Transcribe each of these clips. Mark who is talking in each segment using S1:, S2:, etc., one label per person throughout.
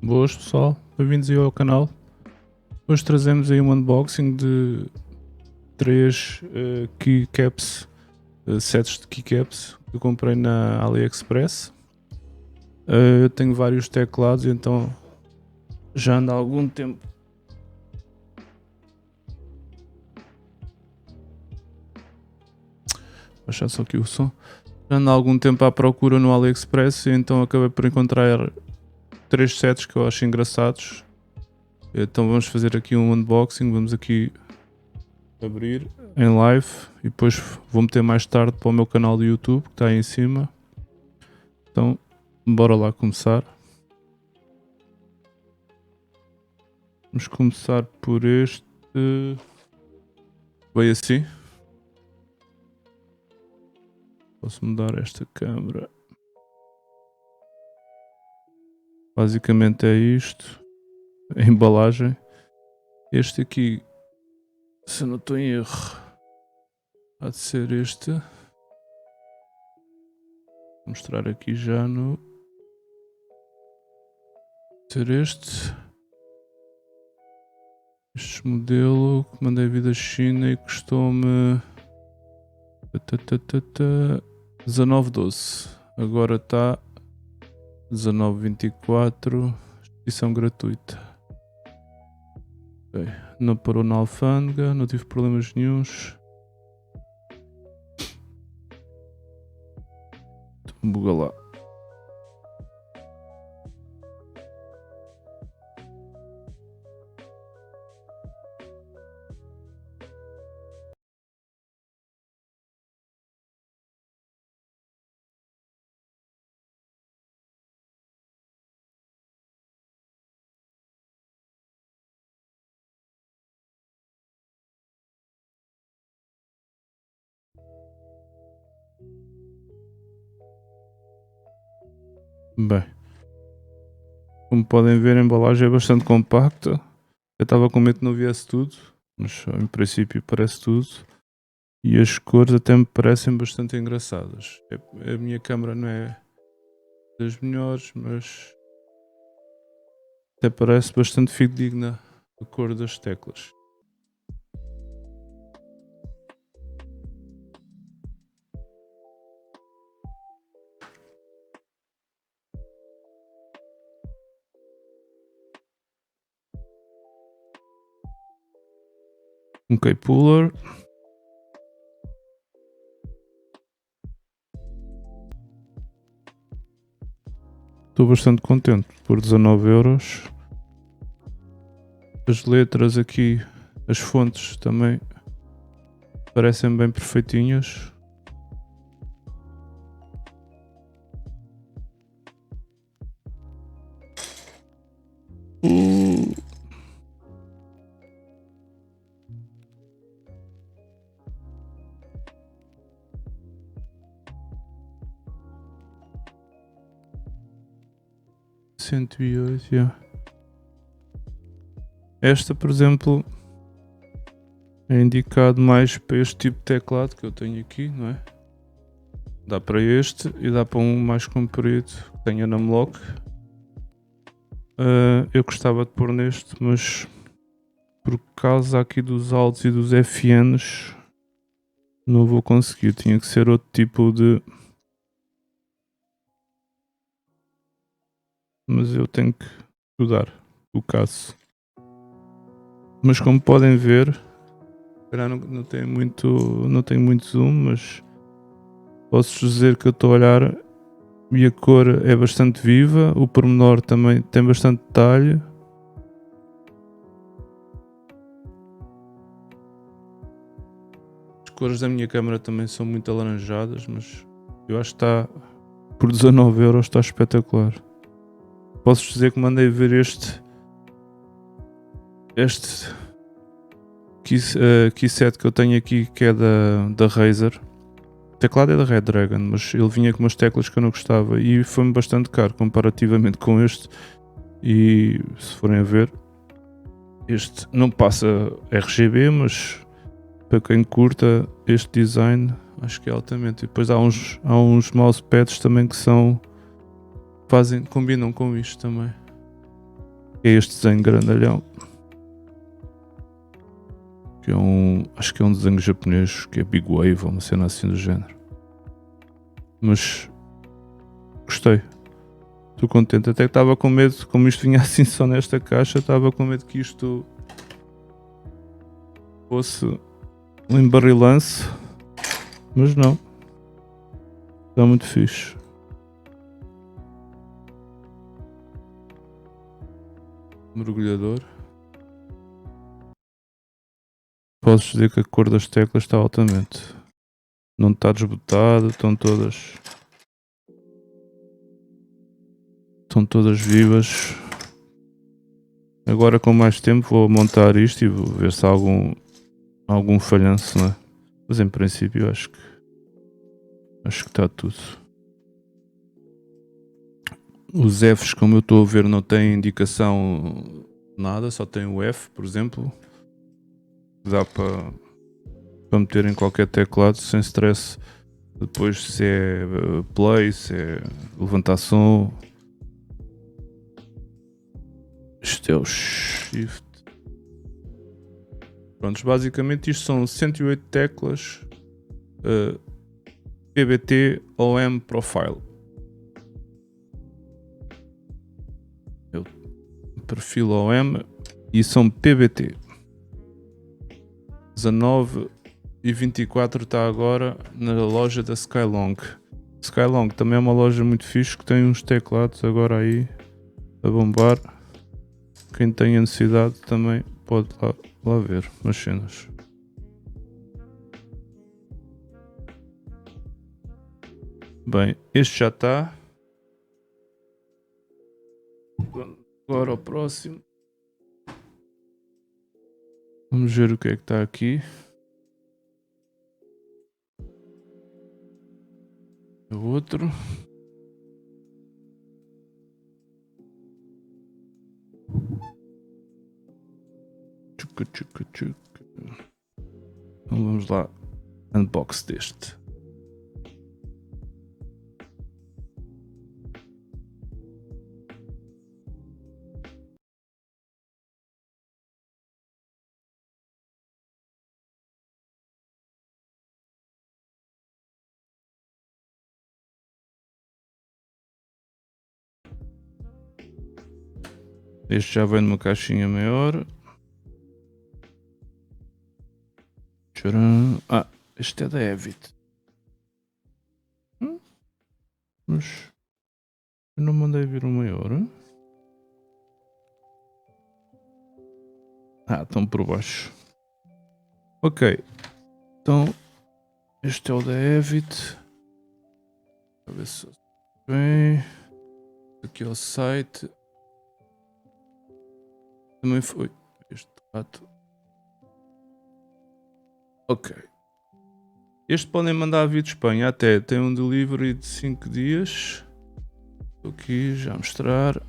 S1: Boas pessoal, bem-vindos aí ao canal. Hoje trazemos aí um unboxing de 3 keycaps, sets de keycaps que eu comprei na AliExpress. Eu tenho vários teclados, então já ando há algum tempo. Vou baixar só aqui o som. Já ando há algum tempo à procura no AliExpress, então acabei por encontrar 3 sets que eu acho engraçados. Então vamos fazer aqui um unboxing, vamos aqui abrir em live e depois vou meter mais tarde para o meu canal do YouTube que está aí em cima. Então bora lá começar. Vamos começar por este. Foi assim. Posso mudar esta câmera. Basicamente é isto. A embalagem. Este aqui, se eu não estou em erro, há de ser este. Vou mostrar aqui já no. Ser este. Este modelo que mandei vir da China e custou-me 19,12. Agora está 19,24. Expedição gratuita. Okay. Não parou na alfândega, não tive problemas nenhuns. Então, buga lá. Bem, como podem ver, a embalagem é bastante compacta. Eu estava com medo que não viesse tudo, mas em princípio parece tudo. E as cores até me parecem bastante engraçadas. A minha câmera não é das melhores, mas até parece bastante fidedigna a cor das teclas. Um key puller. Estou bastante contente por 19€. As letras aqui, as fontes também parecem bem perfeitinhas. $108, yeah. Esta, por exemplo, é indicado mais para este tipo de teclado que eu tenho aqui, não é? Dá para este e dá para um mais comprido que tenha na Numlock. Eu gostava de pôr neste, mas por causa aqui dos altos e dos FNs não vou conseguir. Tinha que ser outro tipo de... Mas eu tenho que estudar o caso. Mas como podem ver, não tem muito zoom, mas posso dizer que eu estou a olhar e a cor é bastante viva, o pormenor também tem bastante detalhe. As cores da minha câmera também são muito alaranjadas, mas eu acho que está por 19€, está espetacular. Posso dizer que mandei ver este keyset que eu tenho aqui, que é da Razer. O teclado é da Red Dragon, mas ele vinha com umas teclas que eu não gostava e foi-me bastante caro comparativamente com este. E se forem a ver, este não passa RGB, mas para quem curta este design, acho que é altamente. E depois há uns mousepads também que combinam com isto também. É este desenho grandalhão. Que é acho que é um desenho japonês, que é Big Wave ou uma cena assim do género. Mas gostei. Estou contente. Até que estava com medo, como isto vinha assim só nesta caixa, estava com medo que isto fosse um embarrilance. Mas não. Está muito fixe. Mergulhador. Posso dizer que a cor das teclas está altamente. Não está desbotada, estão todas vivas. Agora com mais tempo vou montar isto e vou ver se há algum falhanço, não é? Mas em princípio acho que está tudo. Os Fs, como eu estou a ver, não têm indicação nada, só tem o F, por exemplo. Dá para meter em qualquer teclado sem stress. Depois se é play, se é levantar som. Isto é o shift. Prontos, basicamente isto são 108 teclas PBT OM Profile. Eu perfil OM e são PBT. 19,24 está agora na loja da Skylong. Skylong também é uma loja muito fixe que tem uns teclados agora aí a bombar. Quem tenha necessidade também pode lá ver umas cenas. Bem, este já está. Agora o próximo. Vamos ver o que é que está aqui. O outro. Então vamos lá. Unbox deste. Este já vem numa caixinha maior. Tcharam. Ah, este é da Evit. Mas eu não mandei vir o maior. Ah, estão por baixo. Ok. Então, este é o da Evit. A ver se bem. Aqui é o site. Também foi este rato. Ok. Este podem mandar vir de Espanha até. Tem um delivery de 5 dias. Estou aqui já a mostrar.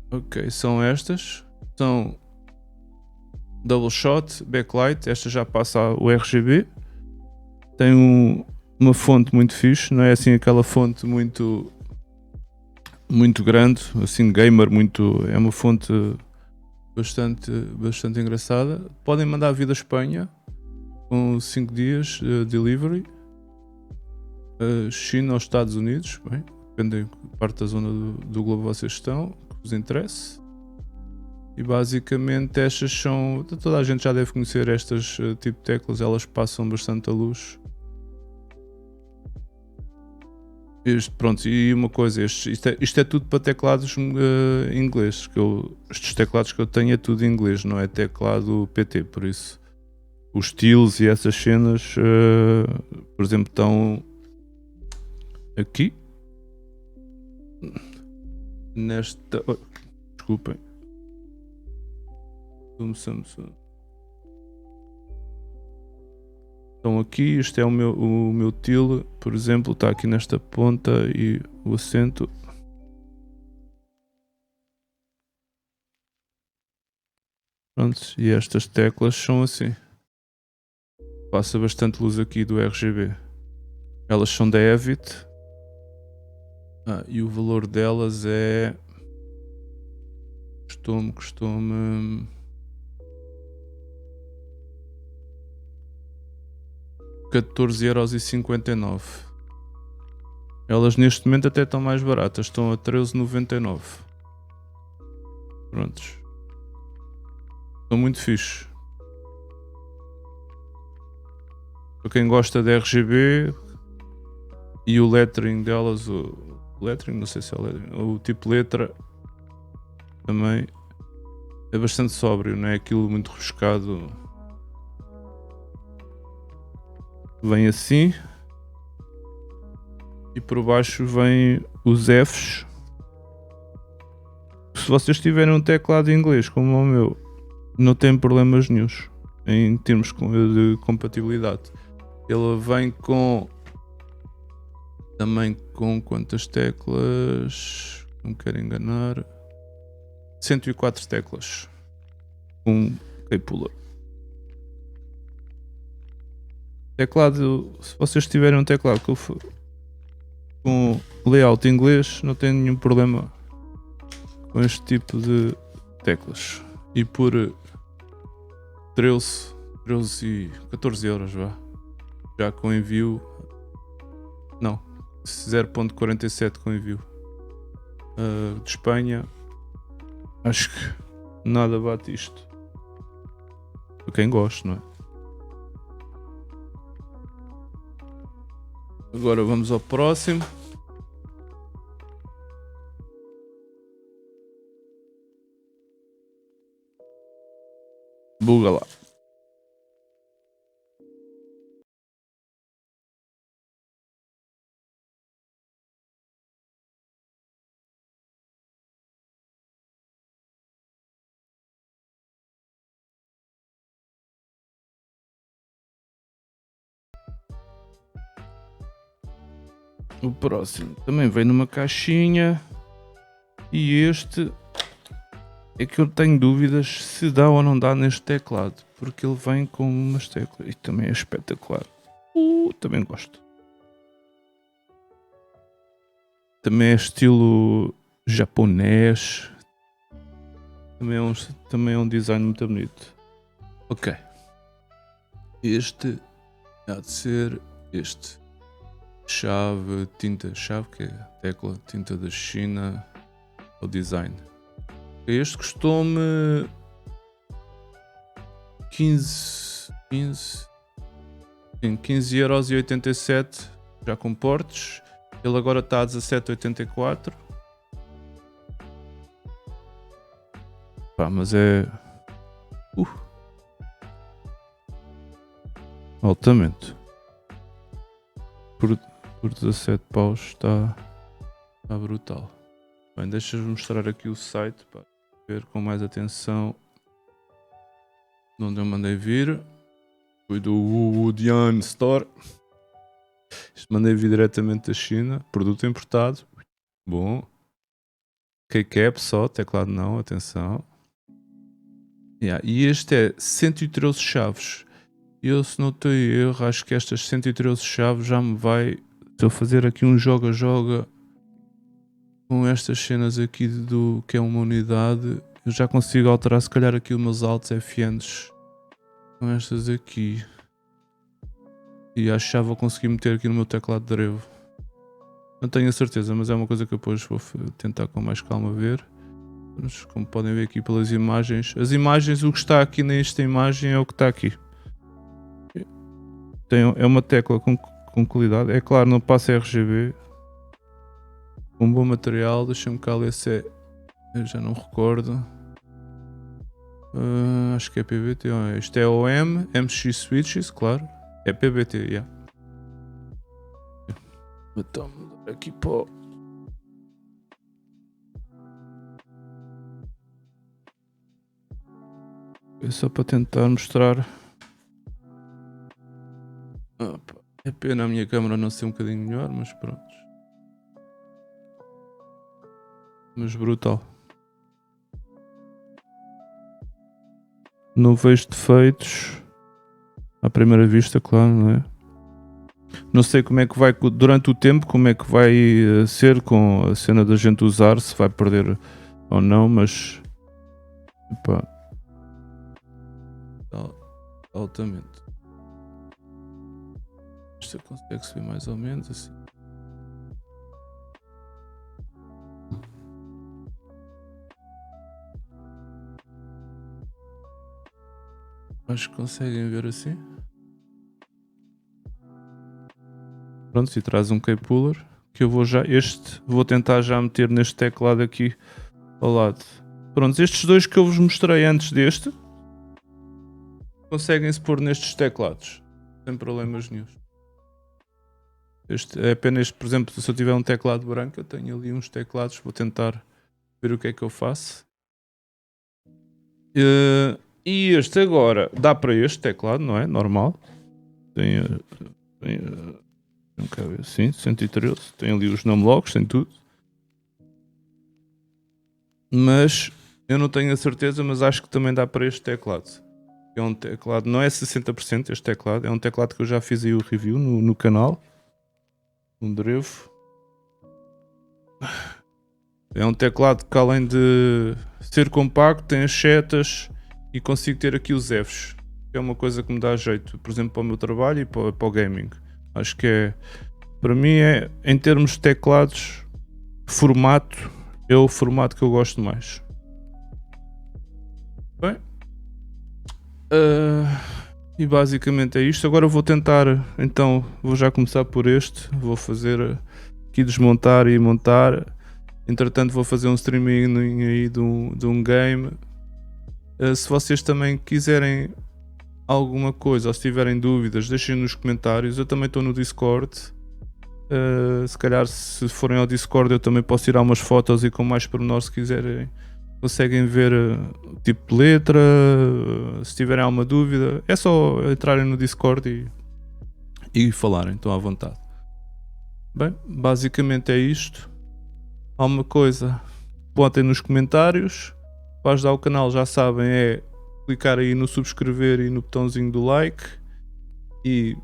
S1: Ok, são estas. São double shot, backlight. Esta já passa o RGB. Tem uma fonte muito fixe. Não é assim aquela fonte muito grande, assim gamer, é uma fonte bastante engraçada. Podem mandar vir da Espanha com 5 dias de delivery. China ou Estados Unidos, bem, depende de que parte da zona do globo vocês estão, que vos interesse. E basicamente estas são, toda a gente já deve conhecer estas tipo de teclas, elas passam bastante a luz. Pronto, e uma coisa, isto é tudo para teclados em inglês. Estes teclados que eu tenho é tudo em inglês, não é teclado PT, por isso os styles e essas cenas, por exemplo, estão aqui nesta. Desculpem. Então aqui, este é o meu til, por exemplo, está aqui nesta ponta e o acento. Pronto, e estas teclas são assim. Passa bastante luz aqui do RGB. Elas são da Evit. E o valor delas é... Custou-me... 14,59€. Elas neste momento até estão mais baratas, estão a 13,99€. Prontos. Estão muito fixe. Para quem gosta de RGB e o lettering delas, o lettering, não sei se é o lettering, o tipo letra também é bastante sóbrio, não é aquilo muito rebuscado. Vem assim e por baixo vem os Fs. Se vocês tiverem um teclado em inglês como o meu, não tem problemas nenhuns em termos de compatibilidade. Ele vem com também com quantas teclas? Não me quero enganar. 104 teclas. Quem pula. Teclado, se vocês tiverem um teclado com layout inglês, não tem nenhum problema com este tipo de teclas. E por 14€, vá. Já com envio. Não, 0.47 com envio. De Espanha. Acho que nada bate isto. Para quem gosta, não é? Agora vamos ao próximo. Buga lá. O próximo também vem numa caixinha. E este é que eu tenho dúvidas se dá ou não dá neste teclado. Porque ele vem com umas teclas. E também é espetacular. Também gosto. Também é estilo japonês. Também é um design muito bonito. Ok. Este há de ser este. Chave, que é tecla, tinta da China, o design. Este custou-me 15,87€ já com portes. Ele agora está a 17,84€. Pá, mas é altamente. Por 17 paus está brutal. Bem, deixa-me mostrar aqui o site para ver com mais atenção de onde eu mandei vir. Foi do Wudian Store. Isto mandei vir diretamente da China. Produto importado. Bom. Keycap só, teclado não, atenção. E este é 113 chaves. Eu, se não estou em erro, acho que estas 113 chaves já me vai... Se eu fazer aqui um joga-joga com estas cenas aqui do que é uma unidade, eu já consigo alterar se calhar aqui os meus altos FNs com estas aqui. E acho que já vou conseguir meter aqui no meu teclado de Drevo. Não tenho a certeza, mas é uma coisa que eu depois vou tentar com mais calma ver. Mas, como podem ver aqui pelas imagens, as imagens, o que está aqui nesta imagem é o que está aqui. É uma tecla com qualidade, é claro, não passa RGB, um bom material. Deixa-me cá ler se é, eu já não recordo. Acho que é PBT. Isto é OM, MX Switches, claro, é PBT, yeah. Então, aqui para é só para tentar mostrar. É pena a minha câmera não ser um bocadinho melhor, mas pronto. Mas brutal. Não vejo defeitos à primeira vista, claro, não é? Não sei como é que vai, durante o tempo, como é que vai ser com a cena da gente usar, se vai perder ou não, mas... Epá, altamente. Isto consegue subir mais ou menos assim. Acho que conseguem ver assim. Pronto, se traz um key puller, que eu vou vou tentar já meter neste teclado aqui ao lado. Pronto, estes dois que eu vos mostrei antes deste, conseguem-se pôr nestes teclados, sem problemas nenhum. Este é apenas, por exemplo, se eu tiver um teclado branco, eu tenho ali uns teclados, vou tentar ver o que é que eu faço. E este agora dá para este teclado, não é? Normal. Tem não quero ver assim, 113. Tem ali os nome logs, tem tudo. Mas eu não tenho a certeza, mas acho que também dá para este teclado. É um teclado, não é 60% este teclado, é um teclado que eu já fiz aí o review no canal. Um Drevo. É um teclado que, além de ser compacto, tem as setas e consigo ter aqui os Fs. É uma coisa que me dá jeito, por exemplo, para o meu trabalho e para o gaming. Acho que é, para mim, em termos de teclados, formato, é o formato que eu gosto mais. Bem, e basicamente é isto. Agora vou tentar, então, vou já começar por este. Vou fazer aqui desmontar e montar. Entretanto vou fazer um streaming aí de um game. Se vocês também quiserem alguma coisa ou se tiverem dúvidas, deixem nos comentários. Eu também estou no Discord. Se calhar se forem ao Discord eu também posso tirar umas fotos e com mais pormenor se quiserem. Conseguem ver o tipo de letra, se tiverem alguma dúvida. É só entrarem no Discord e falarem, estão à vontade. Bem, basicamente é isto. Alguma coisa, botem nos comentários. Para ajudar o canal, já sabem, é clicar aí no subscrever e no botãozinho do like. E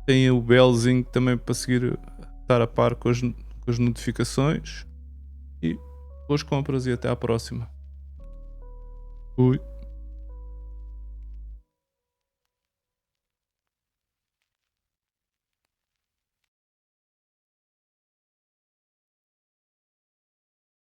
S1: tem o belzinho também para seguir, estar a par com as notificações. E boas compras e até à próxima. Fui.